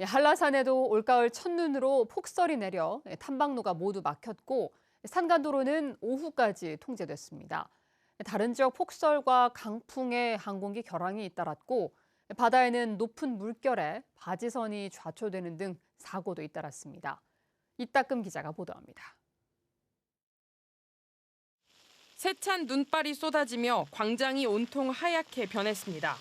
한라산에도 올가을 첫눈으로 폭설이 내려 탐방로가 모두 막혔고 산간도로는 오후까지 통제됐습니다. 다른 지역 폭설과 강풍에 항공기 결항이 잇따랐고 바다에는 높은 물결에 바지선이 좌초되는 등 사고도 잇따랐습니다. 이따금 기자가 보도합니다. 세찬 눈발이 쏟아지며 광장이 온통 하얗게 변했습니다.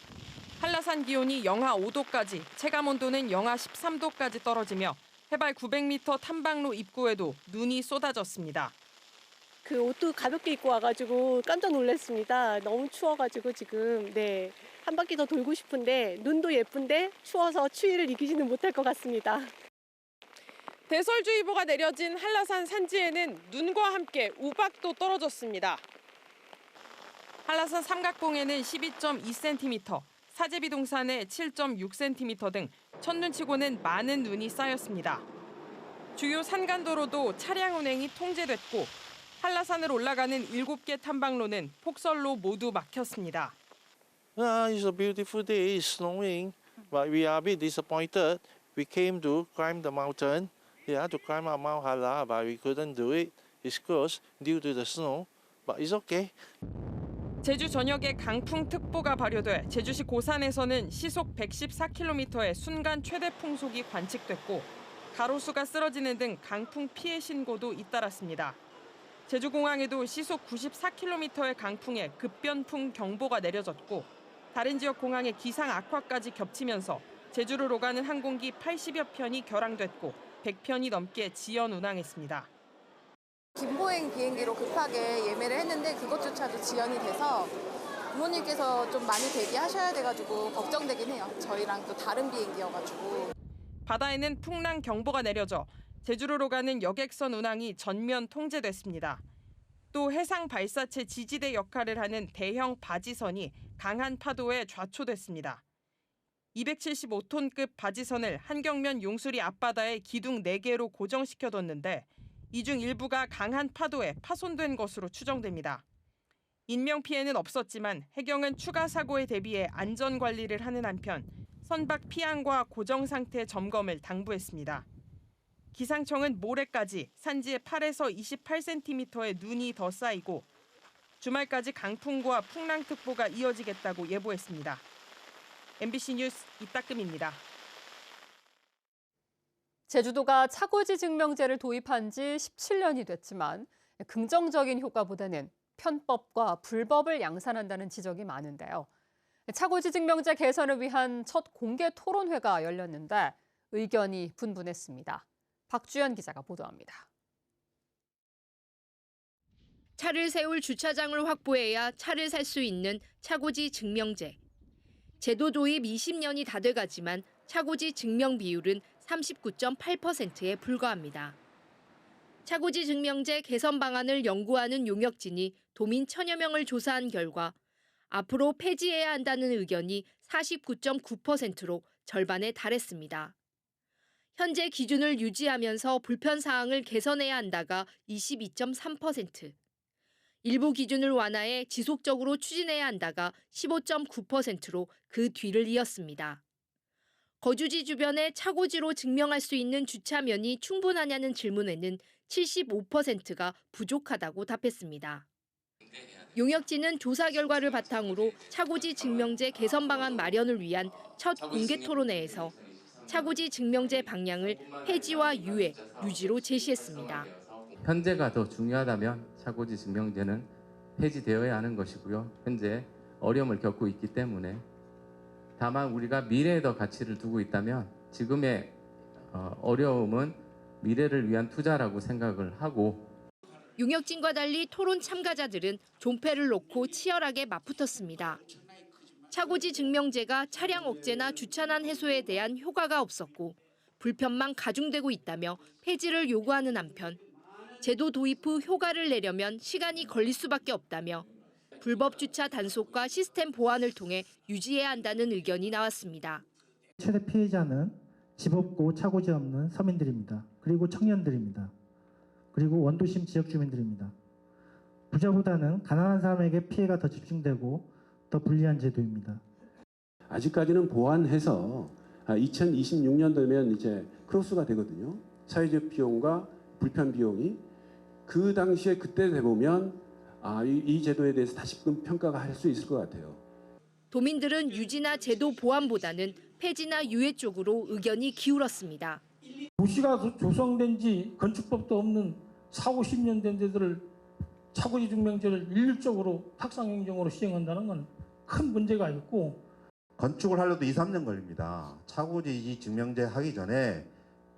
한라산 기온이 영하 5도까지, 체감온도는 영하 13도까지 떨어지며 해발 900m 탐방로 입구에도 눈이 쏟아졌습니다. 그 옷도 가볍게 입고 와가지고 깜짝 놀랐습니다. 너무 추워가지고 지금 한 바퀴 더 돌고 싶은데 눈도 예쁜데 추워서 추위를 이기지는 못할 것 같습니다. 대설주의보가 내려진 한라산 산지에는 눈과 함께 우박도 떨어졌습니다. 한라산 삼각봉에는 12.2cm, 사제비 동산에 7.6cm 등 첫눈치고는 많은 눈이 쌓였습니다. 주요 산간도로도 차량 운행이 통제됐고 한라산을 올라가는 7개 탐방로는 폭설로 모두 막혔습니다. It's a beautiful day. It's snowing, but we are a bit disappointed. We came to climb the mountain. To climb up Mount Hala, but we couldn't do it. It's closed due to the snow, but it's okay. 제주 전역에 강풍특보가 발효돼 제주시 고산에서는 시속 114km의 순간 최대 풍속이 관측됐고 가로수가 쓰러지는 등 강풍 피해 신고도 잇따랐습니다. 제주공항에도 시속 94km의 강풍에 급변풍 경보가 내려졌고 다른 지역 공항의 기상 악화까지 겹치면서 제주를 오가는 항공기 80여 편이 결항됐고 100편이 넘게 지연 운항했습니다. 김포행 비행기로 급하게 예매를 했는데 그것조차도 지연이 돼서 부모님께서 좀 많이 대기하셔야 돼가지고 걱정되긴 해요. 저희랑 또 다른 비행기여가지고. 바다에는 풍랑 경보가 내려져 제주를 오가는 여객선 운항이 전면 통제됐습니다. 또 해상 발사체 지지대 역할을 하는 대형 바지선이 강한 파도에 좌초됐습니다. 275톤급 바지선을 한경면 용수리 앞바다에 기둥 4개로 고정시켜뒀는데 이 중 일부가 강한 파도에 파손된 것으로 추정됩니다. 인명피해는 없었지만 해경은 추가 사고에 대비해 안전관리를 하는 한편 선박 피항과 고정상태 점검을 당부했습니다. 기상청은 모레까지 산지에 8에서 28cm의 눈이 더 쌓이고 주말까지 강풍과 풍랑특보가 이어지겠다고 예보했습니다. MBC 뉴스 이따금입니다. 제주도가 차고지 증명제를 도입한 지 17년이 됐지만 긍정적인 효과보다는 편법과 불법을 양산한다는 지적이 많은데요. 차고지 증명제 개선을 위한 첫 공개 토론회가 열렸는데 의견이 분분했습니다. 박주연 기자가 보도합니다. 차를 세울 주차장을 확보해야 차를 살 수 있는 차고지 증명제. 제도 도입 20년이 다 돼가지만 차고지 증명 비율은 39.8%에 불과합니다. 차고지 증명제 개선 방안을 연구하는 용역진이 도민 1000여 명을 조사한 결과 앞으로 폐지해야 한다는 의견이 49.9%로 절반에 달했습니다. 현재 기준을 유지하면서 불편 사항을 개선해야 한다가 22.3%, 일부 기준을 완화해 지속적으로 추진해야 한다가 15.9%로 그 뒤를 이었습니다. 거주지 주변에 차고지로 증명할 수 있는 주차면이 충분하냐는 질문에는 75%가 부족하다고 답했습니다. 용역진은 조사 결과를 바탕으로 차고지 증명제 개선 방안 마련을 위한 첫 공개 토론회에서 차고지 증명제 방향을 폐지와 유예, 유지로 제시했습니다. 현재가 더 중요하다면 차고지 증명제는 폐지되어야 하는 것이고요. 현재 어려움을 겪고 있기 때문에 다만 우리가 미래에 더 가치를 두고 있다면 지금의 어려움은 미래를 위한 투자라고 생각을 하고 용역진과 달리 토론 참가자들은 존폐를 놓고 치열하게 맞붙었습니다. 차고지 증명제가 차량 억제나 주차난 해소에 대한 효과가 없었고 불편만 가중되고 있다며 폐지를 요구하는 한편 제도 도입 후 효과를 내려면 시간이 걸릴 수밖에 없다며 불법 주차 단속과 시스템 보완을 통해 유지해야 한다는 의견이 나왔습니다. 최대 피해자는 집 없고 차고지 없는 서민들입니다. 그리고 청년들입니다. 그리고 원도심 지역 주민들입니다. 부자보다는 가난한 사람에게 피해가 더 집중되고 더 불리한 제도입니다. 아직까지는 보완해서 2026년도면 이제 크로스가 되거든요. 사회적 비용과 불편 비용이 그 당시에 그때 돼 보면 이 제도에 대해서 다시금 평가가 할 수 있을 것 같아요. 도민들은 유지나 제도 보완보다는 폐지나 유예 쪽으로 의견이 기울었습니다. 도시가 조성된 지 건축법도 없는 40, 50년 된 데들을 차고지 증명제를 일률적으로 탁상행정으로 시행한다는 건 큰 문제가 있고, 건축을 하려도 2, 3년 걸립니다. 차고지 증명제 하기 전에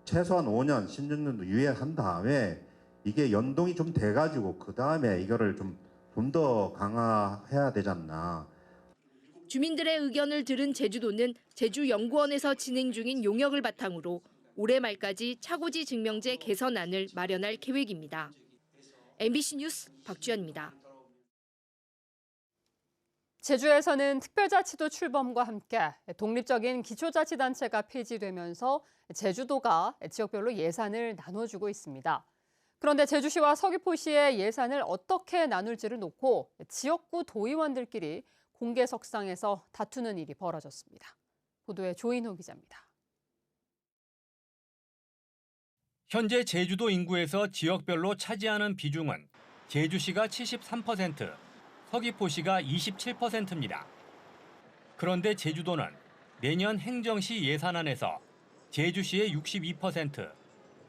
최소한 5년, 10년 유예한 다음에 이게 연동이 좀 돼가지고 그 다음에 이거를 좀 더 강화해야 되지 않나. 주민들의 의견을 들은 제주도는 제주연구원에서 진행 중인 용역을 바탕으로 올해 말까지 차고지 증명제 개선안을 마련할 계획입니다. MBC 뉴스 박주연입니다. 제주에서는 특별자치도 출범과 함께 독립적인 기초자치단체가 폐지되면서 제주도가 지역별로 예산을 나눠주고 있습니다. 그런데 제주시와 서귀포시의 예산을 어떻게 나눌지를 놓고 지역구 도의원들끼리 공개석상에서 다투는 일이 벌어졌습니다. 보도에 조인호 기자입니다. 현재 제주도 인구에서 지역별로 차지하는 비중은 제주시가 73%, 서귀포시가 27%입니다. 그런데 제주도는 내년 행정시 예산안에서 제주시의 62%,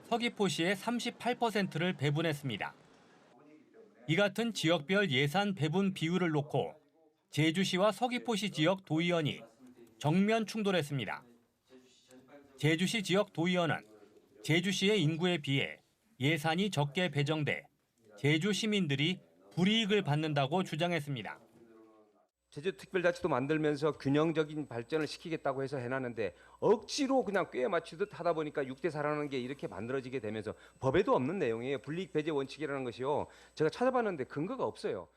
서귀포시의 38%를 배분했습니다. 이 같은 지역별 예산 배분 비율을 놓고 제주시와 서귀포시 지역 도의원이 정면 충돌했습니다. 제주시 지역 도의원은 제주시의 인구에 비해 예산이 적게 배정돼 제주 시민들이 불이익을 받는다고 주장했습니다. 제주특별자치도 만들면서 균형적인 발전을 시키겠다고 해서 해놨는데 억지로 그냥 꾀에 맞추듯 하다 보니까 6대4라는 게 이렇게 만들어지게 되면서 법에도 없는 내용이에요. 불이익 배제 원칙이라는 것이요. 제가 찾아봤는데 근거가 없어요.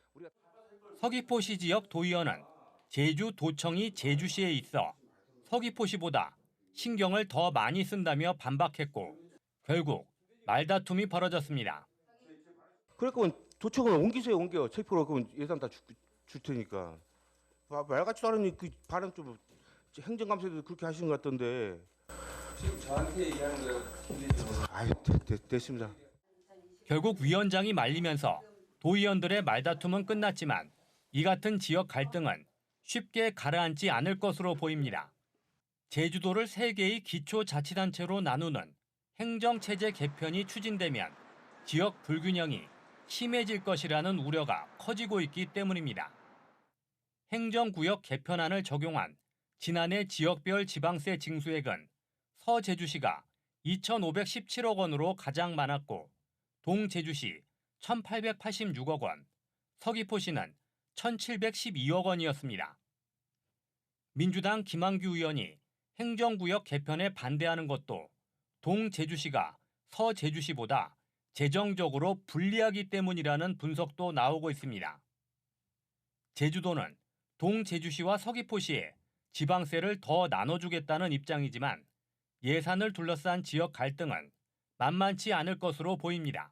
서귀포시 지역 도의원은 제주도청이 제주시에 있어 서귀포시보다 신경을 더 많이 쓴다며 반박했고 결국 말다툼이 벌어졌습니다. 그러니까 도청을 옮기세요. 옮겨. 서귀포로 그럼 예산 다 줄 테니까. 말같지도 않으니 그 발언 좀 행정감사도 그렇게 하시는 것 같던데. 지금 저한테 얘기하는 거예요. 아유, 됐습니다. 결국 위원장이 말리면서 도의원들의 말다툼은 끝났지만 이 같은 지역 갈등은 쉽게 가라앉지 않을 것으로 보입니다. 제주도를 3개의 기초자치단체로 나누는 행정체제 개편이 추진되면 지역 불균형이 심해질 것이라는 우려가 커지고 있기 때문입니다. 행정구역 개편안을 적용한 지난해 지역별 지방세 징수액은 서제주시가 2,517억 원으로 가장 많았고 동제주시 1,886억 원, 서귀포시는 1,712억 원이었습니다. 민주당 김한규 의원이 행정구역 개편에 반대하는 것도 동제주시가 서제주시보다 재정적으로 불리하기 때문이라는 분석도 나오고 있습니다. 제주도는 동제주시와 서귀포시에 지방세를 더 나눠주겠다는 입장이지만 예산을 둘러싼 지역 갈등은 만만치 않을 것으로 보입니다.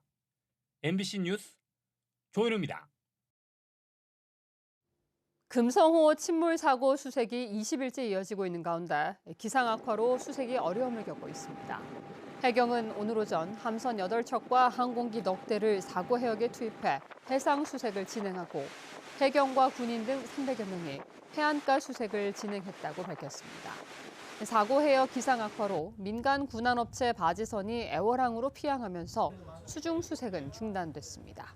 MBC 뉴스 조인호입니다. 금성호 침몰 사고 수색이 20일째 이어지고 있는 가운데 기상 악화로 수색이 어려움을 겪고 있습니다. 해경은 오늘 오전 함선 8척과 항공기 넉 대를 사고 해역에 투입해 해상 수색을 진행하고 해경과 군인 등 300여 명이 해안가 수색을 진행했다고 밝혔습니다. 사고 해역 기상 악화로 민간 군안업체 바지선이 애월항으로 피항하면서 수중 수색은 중단됐습니다.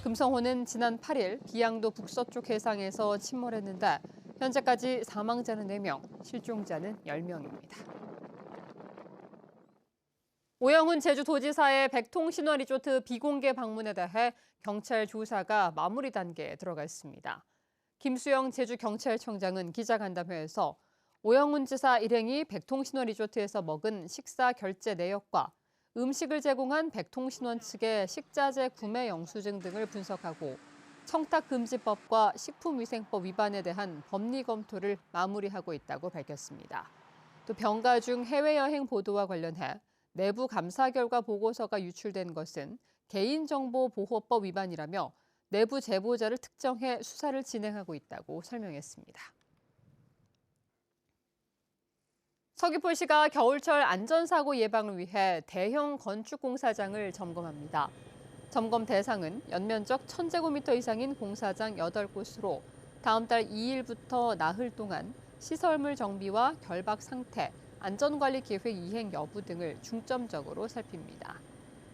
금성호는 지난 8일 비양도 북서쪽 해상에서 침몰했는데 현재까지 사망자는 4명, 실종자는 10명입니다. 오영훈 제주도지사의 백통신화리조트 비공개 방문에 대해 경찰 조사가 마무리 단계에 들어가 있습니다. 김수영 제주경찰청장은 기자간담회에서 오영훈 지사 일행이 백통신화리조트에서 먹은 식사 결제 내역과 음식을 제공한 백통신원 측의 식자재 구매 영수증 등을 분석하고 청탁금지법과 식품위생법 위반에 대한 법리 검토를 마무리하고 있다고 밝혔습니다. 또 병가 중 해외여행 보도와 관련해 내부 감사 결과 보고서가 유출된 것은 개인정보보호법 위반이라며 내부 제보자를 특정해 수사를 진행하고 있다고 설명했습니다. 서귀포시가 겨울철 안전사고 예방을 위해 대형 건축공사장을 점검합니다. 점검 대상은 연면적 1000제곱미터 이상인 공사장 8곳으로 다음 달 2일부터 나흘 동안 시설물 정비와 결박 상태, 안전관리 계획 이행 여부 등을 중점적으로 살핍니다.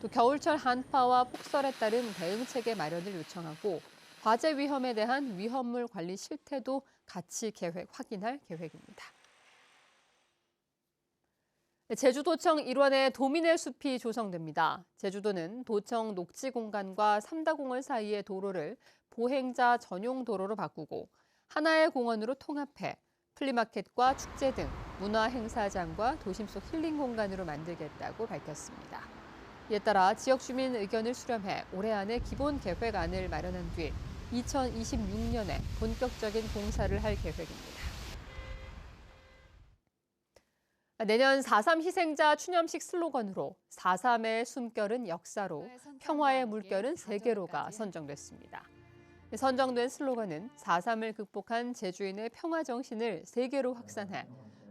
또 겨울철 한파와 폭설에 따른 대응체계 마련을 요청하고 화재 위험에 대한 위험물 관리 실태도 같이 계획 확인할 계획입니다. 제주도청 일원의 도민의 숲이 조성됩니다. 제주도는 도청 녹지공간과 삼다공원 사이의 도로를 보행자 전용 도로로 바꾸고 하나의 공원으로 통합해 플리마켓과 축제 등 문화행사장과 도심 속 힐링 공간으로 만들겠다고 밝혔습니다. 이에 따라 지역 주민 의견을 수렴해 올해 안에 기본 계획안을 마련한 뒤 2026년에 본격적인 공사를 할 계획입니다. 내년 4.3 희생자 추념식 슬로건으로 4.3의 숨결은 역사로, 평화의 물결은 세계로가 선정됐습니다. 선정된 슬로건은 4.3을 극복한 제주인의 평화 정신을 세계로 확산해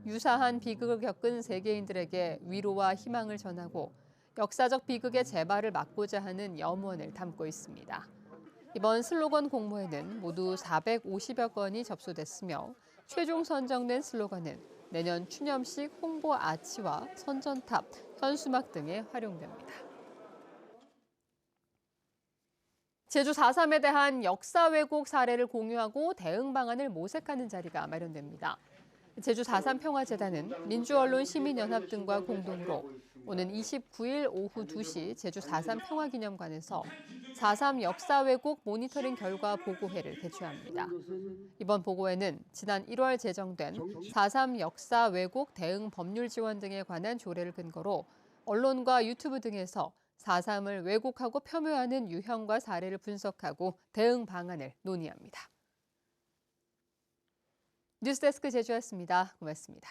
유사한 비극을 겪은 세계인들에게 위로와 희망을 전하고 역사적 비극의 재발을 막고자 하는 염원을 담고 있습니다. 이번 슬로건 공모에는 모두 450여 건이 접수됐으며 최종 선정된 슬로건은 내년 추념식 홍보 아치와 선전탑, 현수막 등에 활용됩니다. 제주 4.3에 대한 역사 왜곡 사례를 공유하고 대응 방안을 모색하는 자리가 마련됩니다. 제주 4.3 평화재단은 민주언론 시민연합 등과 공동으로 오는 29일 오후 2시 제주 4.3 평화기념관에서 4.3 역사 왜곡 모니터링 결과 보고회를 개최합니다. 이번 보고회는 지난 1월 제정된 4.3 역사 왜곡 대응 법률 지원 등에 관한 조례를 근거로 언론과 유튜브 등에서 4.3을 왜곡하고 폄훼하는 유형과 사례를 분석하고 대응 방안을 논의합니다. 뉴스데스크 제주였습니다. 고맙습니다.